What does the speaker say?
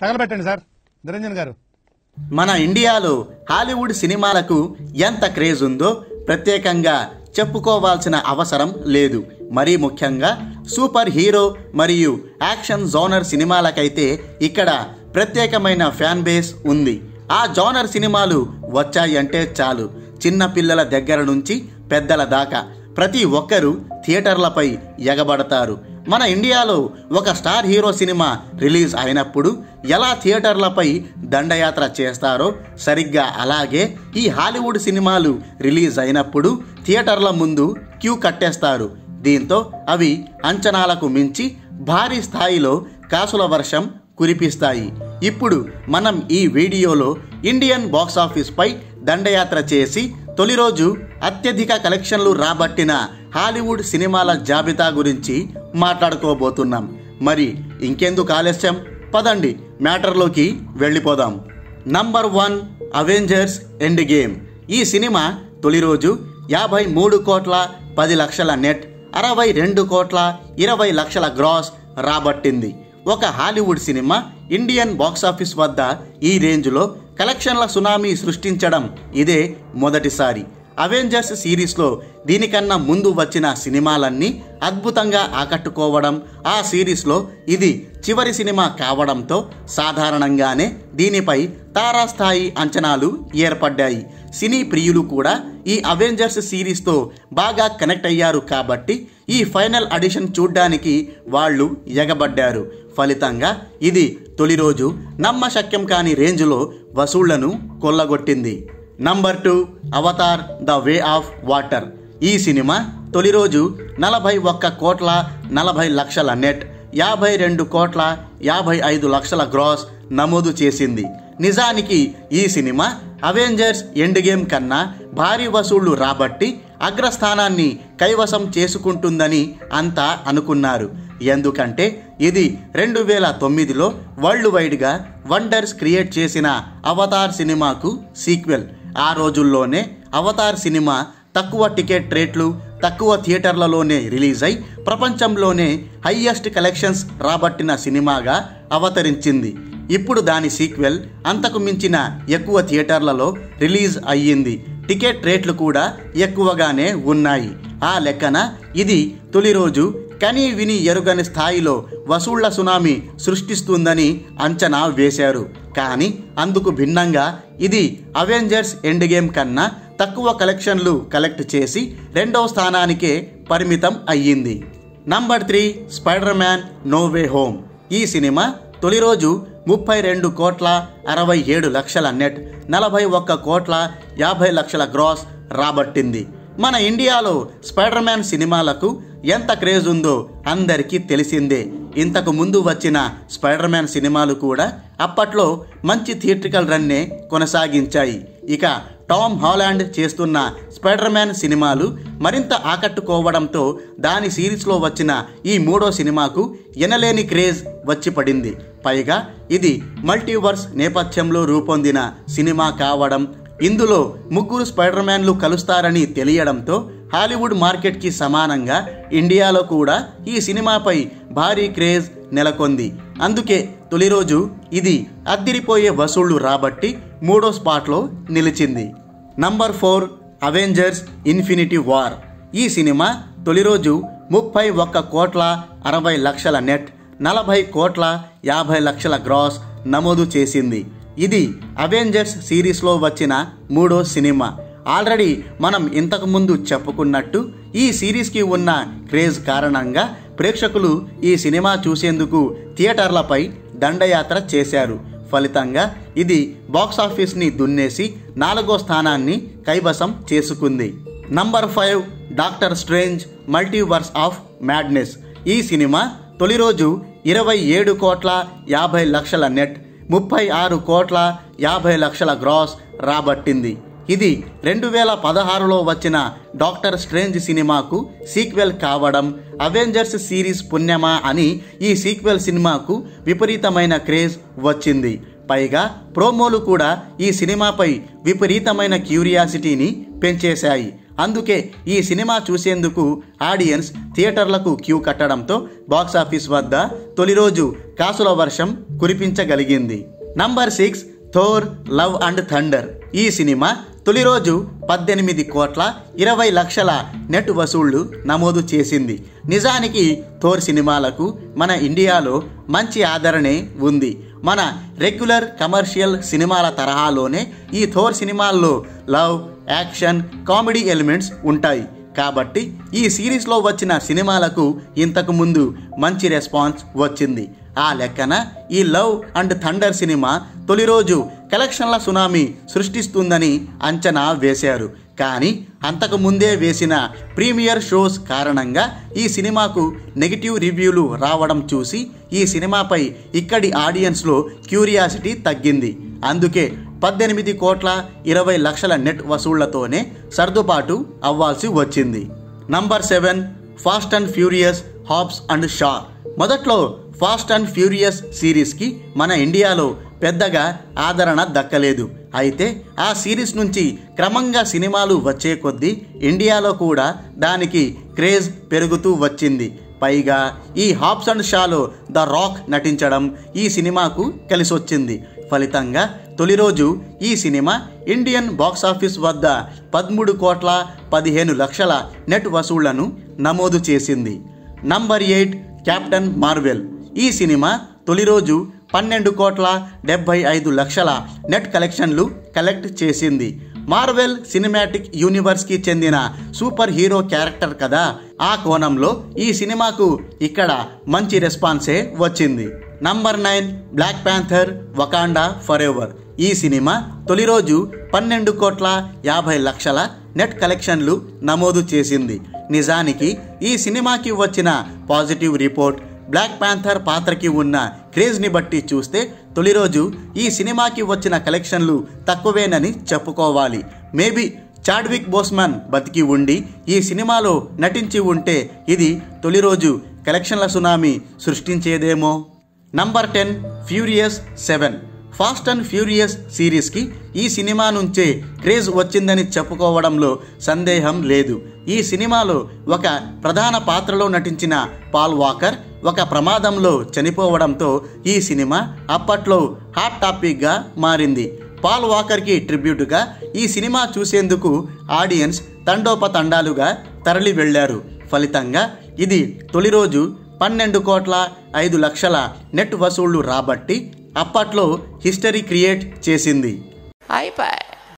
తగలబెట్టండి sir Niranjan గారు. మన ఇండియాలో హాలీవుడ్ సినిమాలకు ఎంత క్రేజ్ ఉందో ప్రత్యేకంగా చెప్పుకోవాల్సిన అవసరం లేదు. మరీ ముఖ్యంగా సూపర్ హీరో మరియు యాక్షన్ జోనర్ సినిమాలకైతే ఇక్కడ ప్రత్యేకమైన ఫ్యాన్ బేస్ ఉంది. ఆ జోనర్ సినిమాలు వచ్చాయంటే చాలు, చిన్న పిల్లల దగ్గర నుంచి పెద్దల దాకా ప్రతి ఒక్కరూ థియేటర్లపై ఎగబడతారు. మన ఇండియాలో ఒక స్టార్ హీరో సినిమా రిలీజ్ అయినప్పుడు ఎలా థియేటర్లపై దండయాత్ర చేస్తారో సరిగ్గా అలాగే ఈ హాలీవుడ్ సినిమాలు రిలీజ్ అయినప్పుడు థియేటర్ల ముందు క్యూ కట్టేస్తారు. దీంతో అవి అంచనాలకు మించి భారీ స్థాయిలో కాసుల వర్షం కురిపిస్తాయి. ఇప్పుడు మనం ఈ వీడియోలో ఇండియన్ బాక్సాఫీస్పై దండయాత్ర చేసి తొలి రోజు అత్యధిక కలెక్షన్లు రాబట్టిన హాలీవుడ్ సినిమాల జాబితా గురించి మాట్లాడుకోబోతున్నాం. మరి ఇంకెందుకు ఆలస్యం, పదండి మ్యాటర్లోకి వెళ్ళిపోదాం. Number 1 Avengers end game. ఈ సినిమా తొలి రోజు 53 కోట్ల 10 లక్షల నెట్, 62 కోట్ల 20 లక్షల గ్రాస్ రాబట్టింది. ఒక హాలీవుడ్ సినిమా ఇండియన్ బాక్సాఫీస్ వద్ద ఈ రేంజ్లో కలెక్షన్ల సునామీ సృష్టించడం ఇదే మొదటిసారి. అవెంజర్స్ సిరీస్లో దీనికన్నా ముందు వచ్చిన సినిమాలన్నీ అద్భుతంగా ఆకట్టుకోవడం, ఆ సిరీస్లో ఇది చివరి సినిమా కావడంతో సాధారణంగానే దీనిపై తారాస్థాయి అంచనాలు ఏర్పడ్డాయి. సినీ ప్రియులు కూడా ఈ అవెంజర్స్ సిరీస్తో బాగా కనెక్ట్ అయ్యారు కాబట్టి ఈ ఫైనల్ ఎడిషన్ చూడ్డానికి వాళ్ళు ఎగబడ్డారు. ఫలితంగా ఇది తొలి రోజు నమ్మశక్యం కాని రేంజ్లో వసూళ్లను కొల్లగొట్టింది. Number 2 Avatar the way of water. ఈ సినిమా తొలి రోజు 41 కోట్ల 40 లక్షల నెట్, 52 కోట్ల 55 లక్షల గ్రాస్ నమోదు చేసింది. నిజానికి ఈ సినిమా అవెంజర్స్ ఎండ్ గేమ్ కన్నా భారీ వసూళ్లు రాబట్టి అగ్రస్థానాన్ని కైవసం చేసుకుంటుందని అంతా అనుకున్నారు. ఎందుకంటే ఇది 2009లో వరల్డ్ వైడ్గా వండర్స్ క్రియేట్ చేసిన అవతార్ సినిమాకు సీక్వెల్. ఆ రోజుల్లోనే అవతార్ సినిమా తక్కువ టికెట్ రేట్లు, తక్కువ థియేటర్లలోనే రిలీజ్ అయి ప్రపంచంలోనే హైయెస్ట్ కలెక్షన్స్ రాబట్టిన సినిమాగా అవతరించింది. ఇప్పుడు దాని సీక్వెల్ అంతకు మించిన ఎక్కువ థియేటర్లలో రిలీజ్ అయ్యింది. టికెట్ రేట్లు కూడా ఎక్కువగానే ఉన్నాయి. ఆ లెక్కన ఇది తొలి రోజు కనీ విని ఎరుగని స్థాయిలో వసూళ్ల సునామీ సృష్టిస్తుందని అంచనా వేశారు. కానీ అందుకు భిన్నంగా ఇది అవెంజర్స్ ఎండ్ గేమ్ కన్నా తక్కువ కలెక్షన్లు కలెక్ట్ చేసి 2వ స్థానానికే పరిమితం అయ్యింది. Number 3 Spider Man No Way Home. ఈ సినిమా తొలి రోజు 32 కోట్ల 67 లక్షల నెట్, 41 కోట్ల 50 లక్షల గ్రాస్ రాబట్టింది. మన ఇండియాలో స్పైడర్ మ్యాన్ సినిమాలకు ఎంత క్రేజ్ ఉందో అందరికీ తెలిసిందే. ఇంతకు ముందు వచ్చిన స్పైడర్ మ్యాన్ సినిమాలు కూడా అప్పట్లో మంచి థియేట్రికల్ రన్నే కొనసాగించాయి. ఇక టామ్ హాలాండ్ చేస్తున్న స్పైడర్ మ్యాన్ సినిమాలు మరింత ఆకట్టుకోవడంతో దాని సిరీస్లో వచ్చిన ఈ 3వ సినిమాకు ఎనలేని క్రేజ్ వచ్చి పడింది. పైగా ఇది మల్టీవర్స్ నేపథ్యంలో రూపొందిన సినిమా కావడం, ఇందులో 3 స్పైడర్ మ్యాన్లు కలుస్తారని తెలియడంతో హాలీవుడ్ మార్కెట్కి సమానంగా ఇండియాలో కూడా ఈ సినిమాపై భారీ క్రేజ్ నెలకొంది. అందుకే తొలి రోజు ఇది అద్దిరిపోయే వసూళ్లు రాబట్టి 3వ స్పాట్లో నిలిచింది. Number 4 Avengers infinity war. ఈ సినిమా తొలి రోజు 31 కోట్ల 60 లక్షల నెట్, 40 కోట్ల 50 లక్షల గ్రాస్ నమోదు చేసింది. ఇది అవెంజర్స్ సిరీస్లో వచ్చిన 3వ సినిమా. ఆల్రెడీ మనం ఇంతకుముందు చెప్పుకున్నట్టు ఈ సిరీస్కి ఉన్న క్రేజ్ కారణంగా ప్రేక్షకులు ఈ సినిమా చూసేందుకు థియేటర్లపై దండయాత్ర చేశారు. ఫలితంగా ఇది బాక్సాఫీస్ని దున్నేసి 4వ స్థానాన్ని కైవసం చేసుకుంది. Number 5 doctor strange multiverse of madness. ఈ సినిమా తొలి రోజు 27 కోట్ల 50 లక్షల నెట్, 36 కోట్ల 50 లక్షల గ్రాస్ రాబట్టింది. ఇది 2016లో వచ్చిన డాక్టర్ స్ట్రేంజ్ సినిమాకు సీక్వెల్ కావడం, అవెంజర్స్ సిరీస్ పుణ్యమా అని ఈ సీక్వెల్ సినిమాకు విపరీతమైన క్రేజ్ వచ్చింది. పైగా ప్రోమోలు కూడా ఈ సినిమాపై విపరీతమైన క్యూరియాసిటీని పెంచేశాయి. అందుకే ఈ సినిమా చూసేందుకు ఆడియన్స్ థియేటర్లకు క్యూ కట్టడంతో బాక్సాఫీస్ వద్ద తొలి రోజు కాసుల వర్షం కురిపించగలిగింది. Number 6 Thor love and thunder. ఈ సినిమా తొలి రోజు 18,20,00,000 నెట్ వసూళ్లు నమోదు చేసింది. నిజానికి థోర్ సినిమాలకు మన ఇండియాలో మంచి ఆదరణే ఉంది. మన రెగ్యులర్ కమర్షియల్ సినిమాల తరహాలోనే ఈ థోర్ సినిమాల్లో లవ్, యాక్షన్, కామెడీ ఎలిమెంట్స్ ఉంటాయి. కాబట్టి ఈ సిరీస్లో వచ్చిన సినిమాలకు ఇంతకు ముందు మంచి రెస్పాన్స్ వచ్చింది. ఆ లెక్కన ఈ లవ్ అండ్ థండర్ సినిమా తొలి రోజు కలెక్షన్ల సునామీ సృష్టిస్తుందని అంచనా వేశారు. కానీ అంతకు ముందే వేసిన ప్రీమియర్ షోస్ కారణంగా ఈ సినిమాకు నెగిటివ్ రివ్యూలు రావడం చూసి ఈ సినిమాపై ఇక్కడి ఆడియన్స్లో క్యూరియాసిటీ తగ్గింది. అందుకే 18,20,00,000 నెట్ వసూళ్లతోనే సర్దుబాటు అవ్వాల్సి వచ్చింది. Number 7 fast and furious Hobbs and Shah. మొదట్లో ఫాస్ట్ అండ్ ఫ్యూరియస్ సిరీస్కి మన ఇండియాలో పెద్దగా ఆదరణ దక్కలేదు. అయితే ఆ సిరీస్ నుంచి క్రమంగా సినిమాలు వచ్చే కొద్దీ ఇండియాలో కూడా దానికి క్రేజ్ పెరుగుతూ వచ్చింది. పైగా ఈ Hobbs and shallow the rock నటించడం ఈ సినిమాకు కలిసొచ్చింది. ఫలితంగా తొలి రోజు ఈ సినిమా ఇండియన్ బాక్సాఫీస్ వద్ద 13,15,00,000 నెట్ వసూళ్లను నమోదు చేసింది. Number 8 captain Marvel. ఈ సినిమా తొలి రోజు 12,75,00,000 నెట్ కలెక్షన్లు కలెక్ట్ చేసింది. మార్వెల్ సినిమాటిక్ యూనివర్స్కి చెందిన సూపర్ హీరో క్యారెక్టర్ కదా, ఆ కోణంలో ఈ సినిమాకు ఇక్కడ మంచి రెస్పాన్సే వచ్చింది. Number 9 Black Panther Wakanda Forever. ఈ సినిమా తొలి రోజు 12,50,00,000 నెట్ కలెక్షన్లు నమోదు చేసింది. నిజానికి ఈ సినిమాకి వచ్చిన పాజిటివ్ రిపోర్ట్, బ్లాక్ ప్యాంథర్ పాత్రకి ఉన్న క్రేజ్ని బట్టి చూస్తే తొలి రోజు ఈ సినిమాకి వచ్చిన కలెక్షన్లు తక్కువేనని చెప్పుకోవాలి. మేబీ చాడ్విక్ బోస్మాన్ బతికి ఉండి ఈ సినిమాలో నటించి ఉంటే ఇది తొలి రోజు కలెక్షన్ల సునామీ సృష్టించేదేమో. Number 10 furious 7. Fast and furious సిరీస్కి ఈ సినిమా నుంచే క్రేజ్ వచ్చిందని చెప్పుకోవడంలో సందేహం లేదు. ఈ సినిమాలో ఒక ప్రధాన పాత్రలో నటించిన పాల్ వాకర్ ఒక ప్రమాదంలో చనిపోవడంతో ఈ సినిమా అప్పట్లో హాట్ టాపిక్గా మారింది. పాల్ వాకర్కి ట్రిబ్యూట్గా ఈ సినిమా చూసేందుకు ఆడియన్స్ తండోపతండాలుగా తరలి వెళ్లారు. ఫలితంగా ఇది తొలి రోజు 12,05,00,000 నెట్ వసూళ్లు రాబట్టి అప్పట్లో హిస్టరీ క్రియేట్ చేసింది.